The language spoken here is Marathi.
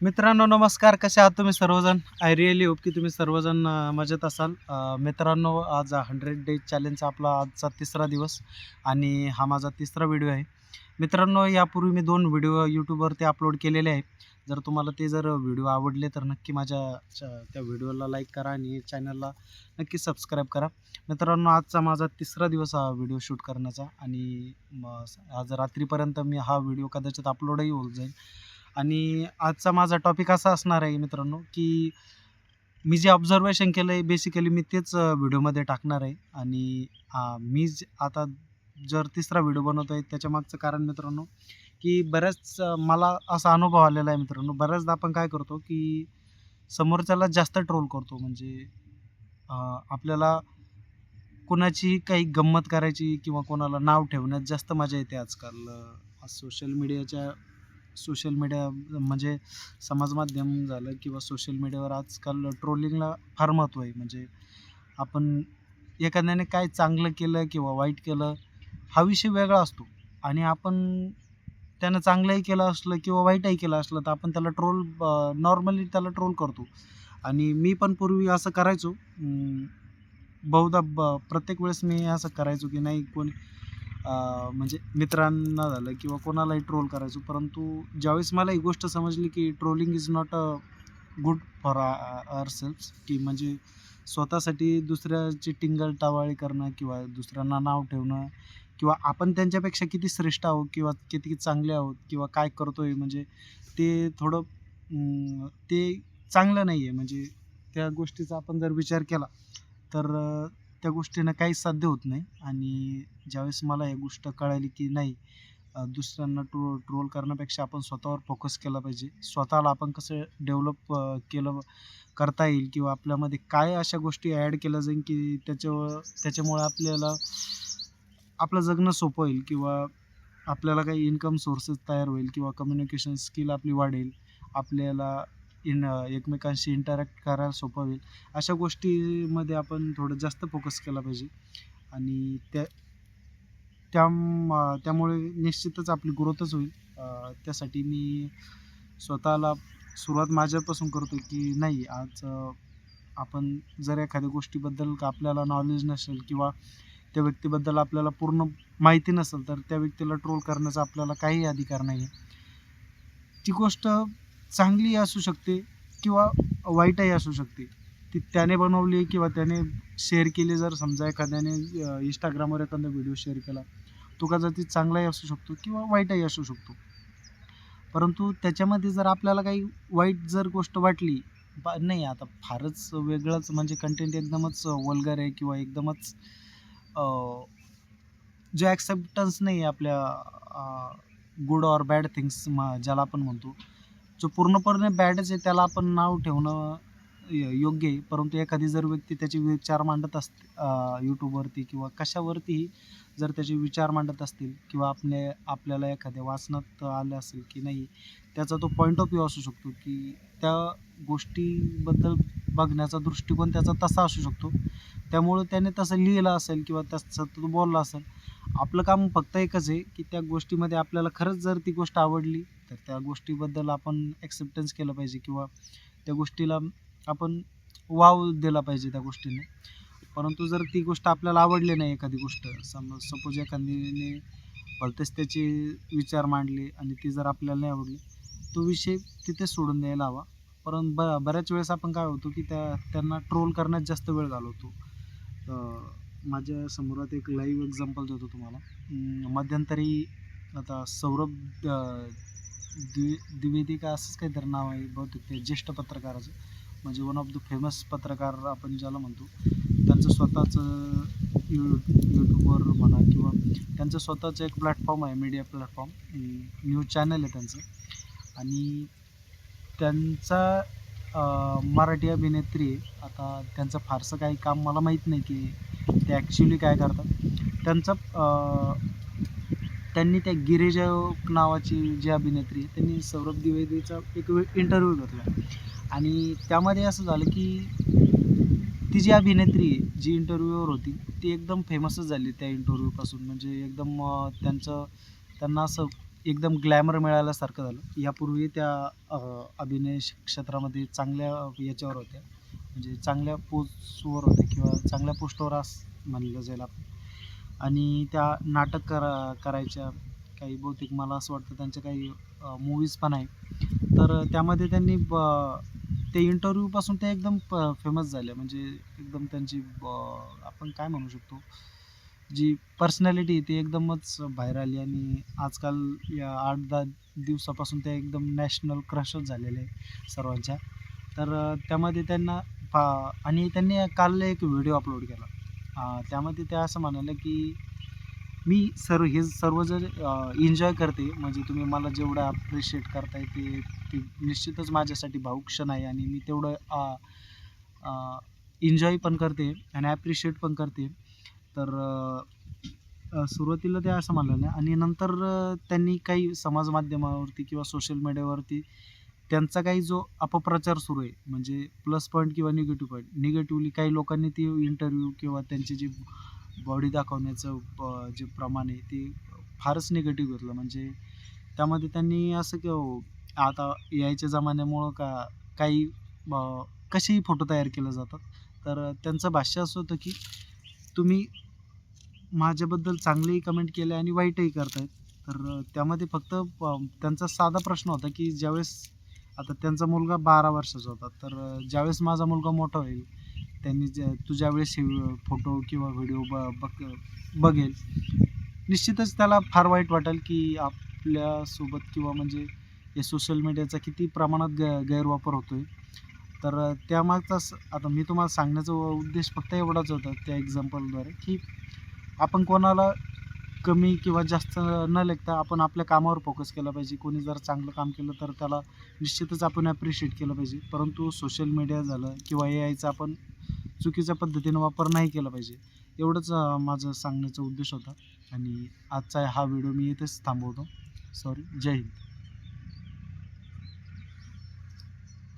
मित्रांनो नमस्कार. कसे आहात तुम्ही सर्वजण? आय रिअली होप की तुम्ही सर्वजण मजेत असाल. मित्रांनो आज 100 डेज चॅलेंजचा आपला आजचा तिसरा दिवस आणि हा माझा तिसरा व्हिडिओ आहे. मित्रांनो यापूर्वी मी 2 व्हिडिओ YouTubeवरती अपलोड केलेले आहेत. जर व्हिडिओ आवडले तर नक्की माझ्या त्या व्हिडिओला लाईक करा आणि चॅनलला नक्की सबस्क्राईब करा. मित्रांनो आजचा माझा तिसरा दिवस हा व्हिडिओ शूट करण्याचा आणि आज रात्रीपर्यंत मी हा व्हिडिओ कदाचित अपलोडही होऊन जाईल. आणि आजचा माझा टॉपिक असा असणार आहे मित्रांनो, की मी जे ऑब्झर्वेशन केलं आहे बेसिकली मी तेच व्हिडिओमध्ये टाकणार आहे. आणि आता जर तिसरा व्हिडिओ बनवतो आहे त्याच्यामागचं कारण मित्रांनो, की मला असा अनुभव आलेला आहे मित्रांनो. बऱ्याचदा आपण काय करतो, की समोरच्याला जास्त ट्रोल करतो. म्हणजे अ, आपल्याला कोणाची काही गंमत करायची किंवा कोणाला नाव ठेवण्यात जास्त मजा येते आजकाल. सोशल मीडिया म्हणजे समाज माध्यम झालं किंवा सोशल मीडियावर आजकाल ट्रोलिंगला फार महत्त्व आहे. म्हणजे आपण एखाद्याने काय चांगलं केलं किंवा वाईट केलं हा विषय वेगळा असतो आणि त्यानं चांगलंही केलं असलं किंवा वाईटही केलं असलं तर आपण नॉर्मली त्याला ट्रोल करतो. आणि मी पण पूर्वी असं करायचो. बहुधा प्रत्येक वेळेस मी असं करायचो की नाही म्हणजे मित्रांना झालं किंवा कोणालाही ट्रोल करायचो. परंतु ज्यावेळेस मला ही गोष्ट समजली की trolling is not good for ourselves, की म्हणजे स्वतःसाठी दुसऱ्याची टिंगल-टवाळी करणं किंवा दुसऱ्यांना नाव ठेवणं किंवा आपण त्यांच्यापेक्षा किती श्रेष्ठ आहोत किंवा किती चांगले आहोत किंवा काय करतोय म्हणजे ते चांगलं नाही आहे. म्हणजे त्या गोष्टीचा आपण जर विचार केला तर त्या गोष्टीनं काहीच साध्य होत नाही. आणि ज्यावेळेस मला ही गोष्ट कळाली की नाही, दुसऱ्यांना ट्रोल करण्यापेक्षा आपण स्वतःवर फोकस केला पाहिजे. स्वतःला आपण कसं करता येईल किंवा आपल्यामध्ये काय अशा गोष्टी ॲड केल्या जाईल की त्याच्यामुळे आपलं जगणं सोपं होईल किंवा आपल्याला काही इन्कम सोर्सेस तयार होईल किंवा कम्युनिकेशन स्किल आपली वाढेल. आपल्याला एकमेकांशी इंटरॅक्ट करायला सोपं होईल. अशा गोष्टीमध्ये आपण थोडं जास्त फोकस केला पाहिजे. आणि त्यामुळे निश्चितच आपली ग्रोथच होईल. त्यासाठी मी स्वतःला सुरुवात माझ्यापासून करतो की नाही आज आपण जर एखाद्या गोष्टीबद्दल आपल्याला नॉलेज नसेल किंवा त्या व्यक्तीबद्दल आपल्याला पूर्ण माहिती नसेल तर त्या व्यक्तीला ट्रोल करण्याचा आपल्याला काहीही अधिकार नाही आहे. ती गोष्ट चांगली असू शकते किंवा वाईटही असू शकते. ती त्याने बनवली किंवा त्याने शेअर केली. जर समजा एखाद्याने Instagramवर एखादा व्हिडिओ शेअर केला, तो कदाचित चांगलाही असू शकतो किंवा वाईटही असू शकतो. परंतु त्याच्यामध्ये जर आपल्याला काही वाईट जर गोष्ट वाटली, नाही आता फारच वेगळंच म्हणजे कंटेंट एकदमच वल्गर आहे किंवा एकदमच अ, जो ॲक्सेप्टन्स नाही आहे आपल्या गुड ऑर बॅड थिंग्स ज्याला आपण म्हणतो. जो पूर्णपणे बॅडच आहे त्याला आपण नाव ठेवणं योग्य आहे. परंतु एखादी जर व्यक्ती त्याचे विचार मांडत असते YouTubeवरती किंवा कशावरतीही जर त्याचे विचार मांडत असतील किंवा आपल्याला एखाद्या वाचनात आलं असेल की नाही, त्याचा तो पॉइंट ऑफ व्ह्यू असू शकतो की त्या गोष्टीबद्दल बघण्याचा दृष्टिकोन त्याचा तसा असू शकतो. त्यामुळं त्याने तसं लिहिलं असेल किंवा तसं तो बोलला असेल. आपलं काम फक्त एकच आहे की त्या गोष्टीमध्ये आपल्याला खरंच जर ती गोष्ट आवडली तर त्या गोष्टीबद्दल आपण ॲक्सेप्टन्स केलं पाहिजे किंवा त्या गोष्टीला आपण वाव दिला पाहिजे त्या गोष्टीने. परंतु जर ती गोष्ट आपल्याला आवडली नाही, एखादी गोष्ट सपोज एखाद्याने भलतेच त्याचे विचार मांडले आणि ती जर आपल्याला नाही आवडली, तो विषय तिथेच सोडून द्यायला हवा. बऱ्याच वेळेस आपण काय होतो की त्यांना ट्रोल करण्यात जास्त वेळ घालवतो. माझ्या समोरात एक लाईव्ह एक्झाम्पल देतो तुम्हाला. मध्यंतरी आता सौरभ द्विवेदी का असंच काहीतरी नाव आहे बहुतेक ते ज्येष्ठ पत्रकाराचं. म्हणजे वन ऑफ द फेमस पत्रकार आपण ज्याला म्हणतो. त्यांचं स्वतःचं यूट्यूबवर म्हणा किंवा त्यांचं स्वतःचं एक प्लॅटफॉर्म आहे, मीडिया प्लॅटफॉर्म, न्यूज चॅनल आहे त्यांचं. आणि त्यांचा मराठी अभिनेत्री आहे. आता त्यांचं फारसं काही काम मला माहीत नाही की ते ॲक्च्युली काय करतात. त्यांनी त्या गिरिजा नावाची जी अभिनेत्री आहे त्यांनी सौरभ द्विवेदीचा एक इंटरव्ह्यू घेतला आणि त्यामध्ये असं झालं की ती जी अभिनेत्री आहे जी इंटरव्ह्यूवर होती ती एकदम फेमसच झाली त्या इंटरव्ह्यूपासून. म्हणजे एकदम त्यांना असं एकदम ग्लॅमर मिळाल्यासारखं झालं. यापूर्वी त्या अभिनय क्षेत्रामध्ये चांगल्या याच्यावर होत्या, म्हणजे चांगल्या पोस्टवर होत्या किंवा चांगल्या पोस्टवर असं म्हणलं जाईल आपण. आणि त्या नाटक करायच्या. काही बहुतेक मला असं वाटतं त्यांच्या काही मूव्हीज पण आहे. तर त्यामध्ये त्यांनी ते इंटरव्ह्यूपासून ते एकदम फेमस झाले. म्हणजे एकदम त्यांची आपण काय म्हणू शकतो, जी पर्सनॅलिटी आहे ती एकदमच बाहेर आली आणि आजकाल या 8-10 दिवसापासून ते एकदम नॅशनल क्रशच झालेले आहे सर्वांच्या. तर त्यामध्ये त्यांना आणि त्यांनी काल एक व्हिडिओ अपलोड केला. त्यामध्ये ते असं म्हणाले, की मी हे सर्व जर एन्जॉय करते, म्हणजे तुम्ही मला जेवढं अप्रिशिएट करताय ते ते निश्चितच माझ्यासाठी भावूक क्षण आहे आणि मी तेवढं एन्जॉय पण करते आणि ॲप्रिशिएट पण करते. तर सुरुवातीला ते असं म्हणाले आणि नंतर त्यांनी काही समाज माध्यमावरती किंवा सोशल मीडियावरती त्यांचा काही जो अपप्रचार सुरू आहे, म्हणजे प्लस पॉईंट किंवा निगेटिव्ह पॉईंट. निगेटिव्हली काही लोकांनी ती इंटरव्ह्यू किंवा त्यांची जी बॉडी दाखवण्याचं जे प्रमाण आहे ते फारच निगेटिव्ह घेतलं. म्हणजे त्यामध्ये त्यांनी असं की आता एआयच्या जमान्यामुळं काही कसेही फोटो तयार केले जातात. तर त्यांचं भाष्य असं होतं की तुम्ही माझ्याबद्दल चांगलेही कमेंट केले आणि वाईटही करतायत. तर त्यामध्ये फक्त त्यांचा साधा प्रश्न होता की ज्यावेळेस आता त्यांचा मुलगा 12 वर्षाचा होता. तर ज्यावेळेस माझा मुलगा मोठा होईल, त्यांनी तू ज्यावेळेस हे फोटो किंवा व्हिडिओ बघेल, निश्चितच त्याला फार वाईट वाटेल की आपल्यासोबत किंवा म्हणजे हे सोशल मीडियाचा किती प्रमाणात गैरवापर होतोय. तर त्यामागचा आता मी तुम्हाला सांगण्याचा उद्देश फक्त एवढाच होता त्या एक्झाम्पलद्वारे, की आपण कोणाला कमी किंवा जास्त न लेखता आपण आपल्या कामावर फोकस केला पाहिजे. कोणी जर चांगलं काम केलं तर त्याला निश्चितच आपण ॲप्रिशिएट केलं पाहिजे. परंतु सोशल मीडिया झालं किंवा एआयचा आपण चुकीच्या पद्धतीने वापर नाही केला पाहिजे. एवढंच माझं सांगण्याचा उद्देश होता आणि आजचा हा व्हिडिओ मी इथेच थांबवतो. सॉरी. जय हिंद.